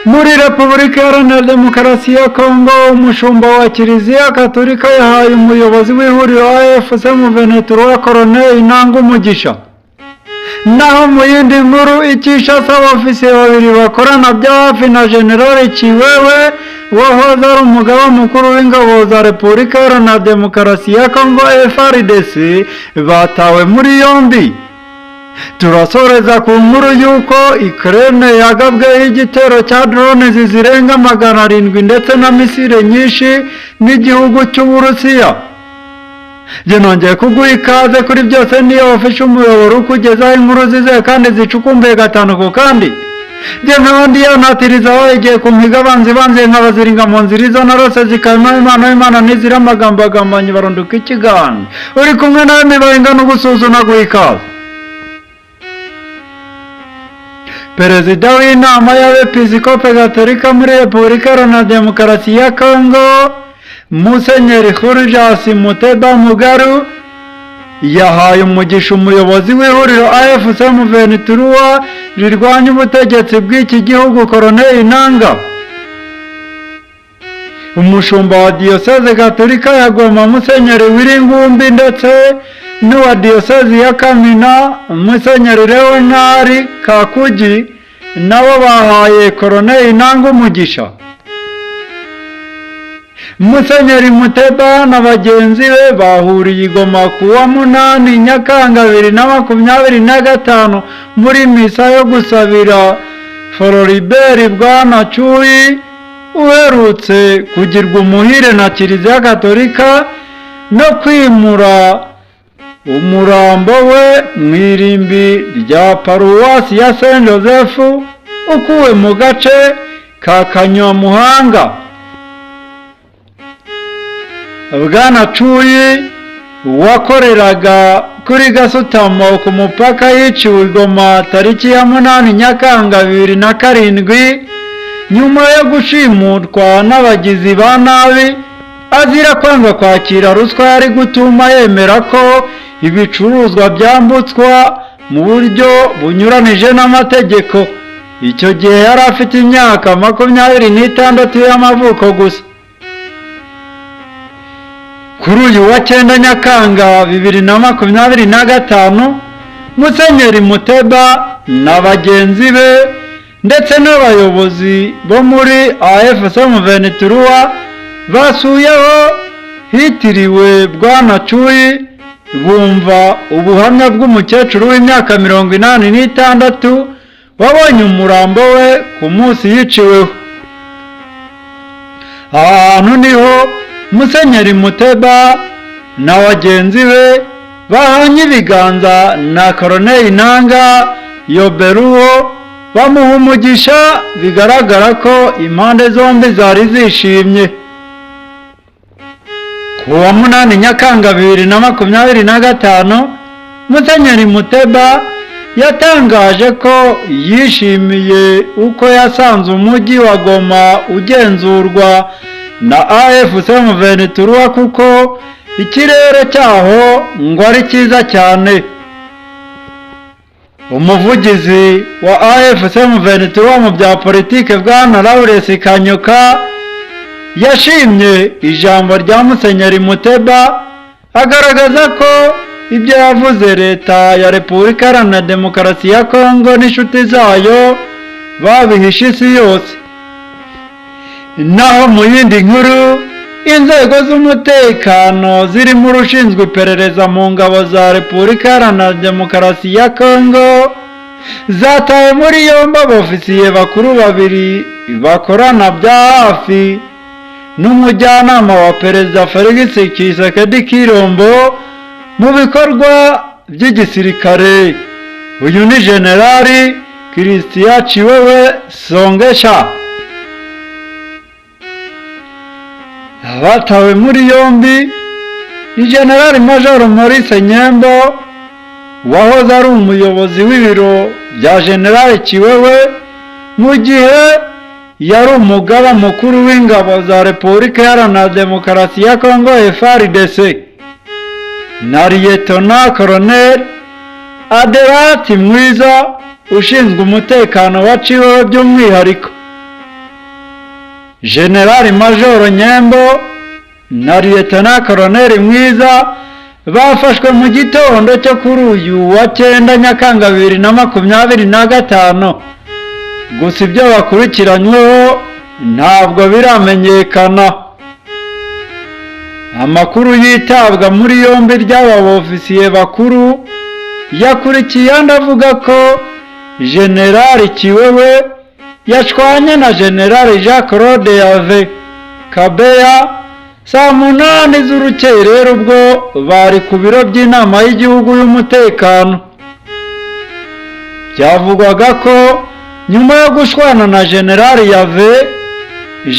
muri Repubulika Iharanira Demokarasi ya Kongo, umushumba wa Kiliziya Gatolika yahaye umuyobozi w'ihuriro AFC M23 Colonel Nanga umugisha. Naho mu yindi nkuru, Kinshasa abofisiye babiri bakorana bya hafi na General Chiwewe wahoze ari umugaba mukuru w'ingabo za Repubulika Iharanira Demokarasi ya Kongo FARDC batawe muri yombi. Turasoreza ku nkuru y'uko Ukraine yagabweho igitero cya drone zirenga 700 ndetse na misile nyinshi n'igihugu cy'Uburusiya. Je nongeye kuguha ikaze kuri byose, niyo wafashe umuyoboro ukugezaho inkuru zize kandi zicukumbuye gatanu ku kandi. Je nkabandi yanatiriza wagiye kumpiga abanzi banze nkabaziringa mu nzira izo narose zikama Imana nizira amagambo agambanye baronduka ikigani. Uri kumwe nawe mibahinga no gusuzuna guha ikaze. Perezida w'inama y'abepiskope gatolika muri Repubulika Iharanira Demokarasi ya Kongo, Musenyeri Fulgence Muteba Mugaru, yahaye umugisha umuyobozi w'ihuriro AFC M23 rirwanya ubutegetsi bw'iki gihugu Colonel Nanga. Umushumba wa Diyoseze Gatolika ya Goma Musenyeri Wiringumbi ndetse n'uwa Diyoseze ya Kamina Musenyeri Leonard Kakuji nabo bahaye Colonel Nanga umugisha. Musenyeri Muteba na bagenzi be bahuriye i Goma kuwa 8 Nyakanga 2025 muri misa yo gusabira Floribert Bwana Cuyi uherutse kugirwa umuhire na Kiliziya Gatolika no kwimura umurambo we mu irimbi rya paruwasi ya Saint Joseph ukuwe mu gace ka Kanyamuhanga. Bwana Cuyi wakoreraga kuri Gasutamo ku mupaka yiciwe i Goma tariki ya 8 Nyakanga 2007 nyuma yo gushimutwa n'abagizi ba nabi azira kwanga kwakira ruswa yari gutuma yemera ko ibicuruzwa byambutswa mu buryo bunyuranije n'amategeko. Icyo gihe yari afite imyaka 26 y'amavuko gusa. Kuri uyu wa 9 Nyakanga 2025 Musenyeri Muteba na bagenzi be ndetse n'abayobozi bo muri AFC M23 basuyeho hitiriwe Bwana Cuyi bumva ubuhamya bw'umukecuru w'imyaka 86 wabonye umurambo we ku munsi yiciweho. Ahantu niho Musenyeri Muteba na bagenzi be bahanye ibiganza na Colonel Nanga Yoberuwo bamuha umugisha, bigaragara ko impande zombi zari zishimye. Kuwa 8 Nyakanga 2025 Musenyeri Muteba yatangaje ko yishimiye uko yasanze umujyi wa Goma ugenzurwa na AFC M23 kuko ikirere cyaho ngo ari cyiza cyane. Umuvugizi wa AFC M23 mu bya politike Bwana Lawrence Kanyuka yashimye ijambo rya Musenyeri Muteba, agaragaza ko ibyo yavuze leta ya Repubulika Iharanira Demokarasi ya Kongo n'inshuti zayo babihishe isi yose. Naho mu yindi nkuru, inzego z'umutekano zirimo urushinzwe iperereza mu ngabo za Repubulika Iharanira Demokarasi ya Kongo zataye muri yombi abofisiye bakuru babiri bakorana bya hafi n'umujyanama wa Perezida Felix Tshisekedi Tshilombo mu bikorwa by'igisirikare. Uyu ni General Christian Chiwewe Songesha. Abatawe muri yombi ni General Major Maurice Nyembo wahoze ari umuyobozi w'ibiro bya General Chiwewe mu gihe yari umugaba mukuru w'ingabo za Repubulika Iharanira Demokarasi ya Kongo FARDC, na Lieutenant Colonel Aderati Mwiza ushinzwe umutekano wa Chiwewe by'umwihariko. Generali Majoro Nyembo na Lieutenant Colonel Mwiza bafashwe mu gitondo cyo kuri uyu wa 9 Nyakanga 2025. Gusa ibyo bakurikiranyweho ntabwo biramenyekana. Amakuru yitabwa muri yombi ry'aba ofisiye bakuru yakurikiye avuga ko Generali Kiwewe yashwanye na Generali Jean Claude Yave Kabeya saa 8 z'urukerera ubwo bari ku biro by'inama y'igihugu y'umutekano. Byavugwaga ko nyuma yo gushwana na Generali Yave,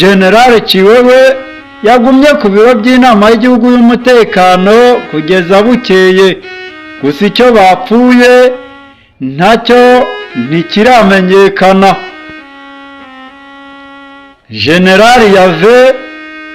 Generali Kiwewe yagumye ku biro by'inama y'igihugu y'umutekano kugeza bukeye. Gusa icyo bapfuye ntacyo ntikiramenyekana. Generali Yave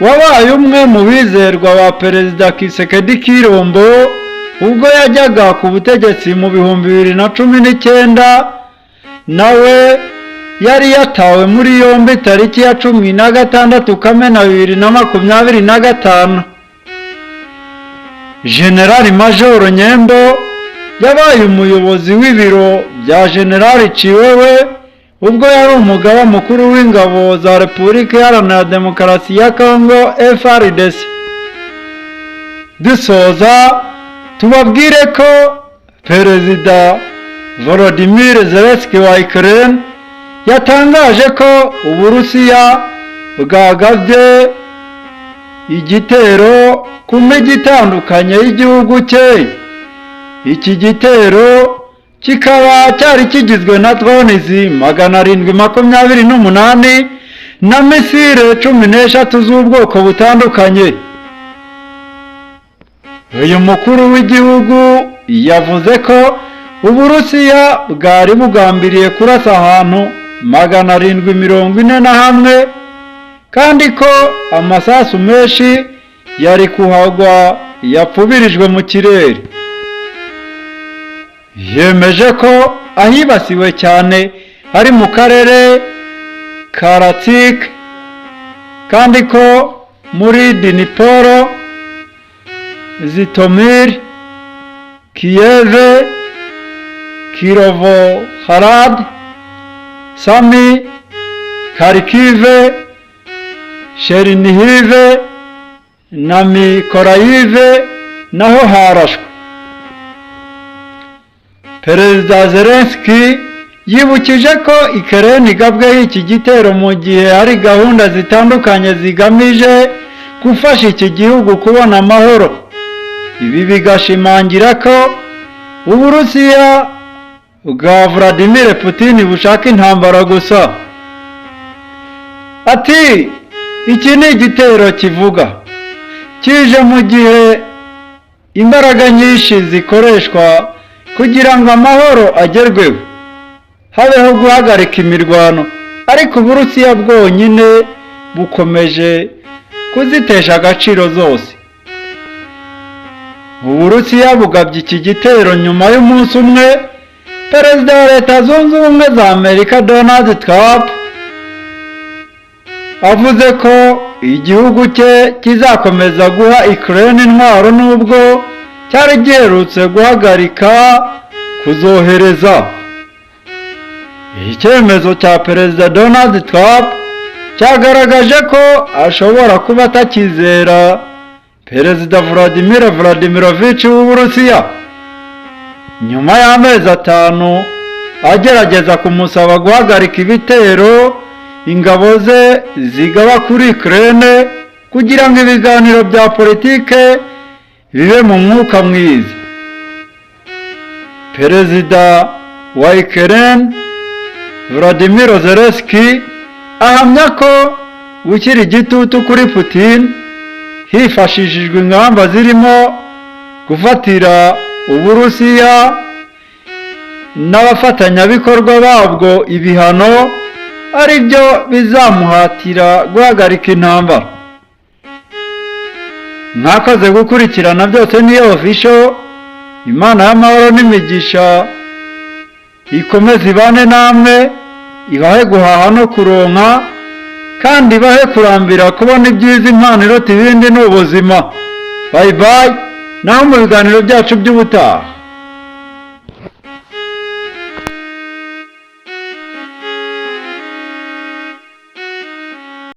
wabaye umwe mu bizerwa wa Perezida Kisekedi Kirombo ubwo yajyaga ku butegetsi mu 2019, nawe yari yatawe muri yombi tariki ya 16 Kamena 2025. Generali Majoro Nyembo yabaye umuyobozi w'ibiro bya Generali Kiwewe ubwo yari umugaba mukuru w'ingabo za Repubulika Iharanira Demokarasi ya Kongo FARDC. Dusoza tubabwire ko Perezida Volodymyr Zelensky wa Ukraine yatangaje ko Uburusiya bwagabye igitero ku mijyi itandukanye y'igihugu cye. Iki gitero kikaba cyari kigizwe na drones 728 na misile 13 z'ubwoko butandukanye. Uyu mukuru w'igihugu yavuze ko Uburusiya bwari bugambiriye kurasa ahantu 741 kandi ko amasasu menshi yari kuhagwa yapfubirijwe mu kirere. Yemeje ko ahibasiwe cyane ari mu karere ka Ratsk kandi ko muri Dnipro, Zhytomyr, Kiev, Kirovohrad, Sami, Kharkiv, Chernihiv na Mykolaiv naho harashwe. Perezida Zelensky yibukije ko Ukraine igabweho iki gitero mu gihe hari gahunda zitandukanye zigamije gufasha iki gihugu kubona amahoro. Ibi bigashimangira ko Uburusiya bwa Vladimir Putin bushaka intambara gusa. Ati iki ni igitero kivuga kije mu gihe imbaraga nyinshi zikoreshwa kugira ngo amahoro agerweho, habeho guhagarika imirwano, ariko Uburusiya bwonyine bukomeje kuzitesha agaciro zose. Uburusiya bugabye iki gitero nyuma y'umunsi umwe Perezida wa Leta Zunze Ubumwe za Amerika Donald Trump avuze ko igihugu cye kizakomeza guha Ukraine intwaro nubwo cyari giherutse guhagarika kuzohereza. Icyemezo cya Perezida Donald Trump cyagaragaje ko ashobora kuba atakizera Perezida Vladimir Vladimirovich w'Uburusiya nyuma y'amezi 5 agerageza kumusaba guhagarika ibitero ingabo ze zigaba kuri Ukraine kugira ngo ibiganiro bya politike bibe mu mwuka mwiza. Perezida wa Ukraine Volodymyr Zelensky ahamya ko gushyira igitutu kuri Putin hifashishijwe ingamba zirimo gufatira Uburusiya n'abafatanyabikorwa babwo ibihano ari byo bizamuhatira guhagarika intambara. Mwakoze gukurikirana byose niyo official. Imana y'amahoro n'imigisha ikomeze ibane namwe, ibahe guhaha no kuronka, kandi bahe kurambira kubona ibyiza impano iruta ibindi ni ubuzima. Bye bye, naho mu biganiro byacu by'ubutaha.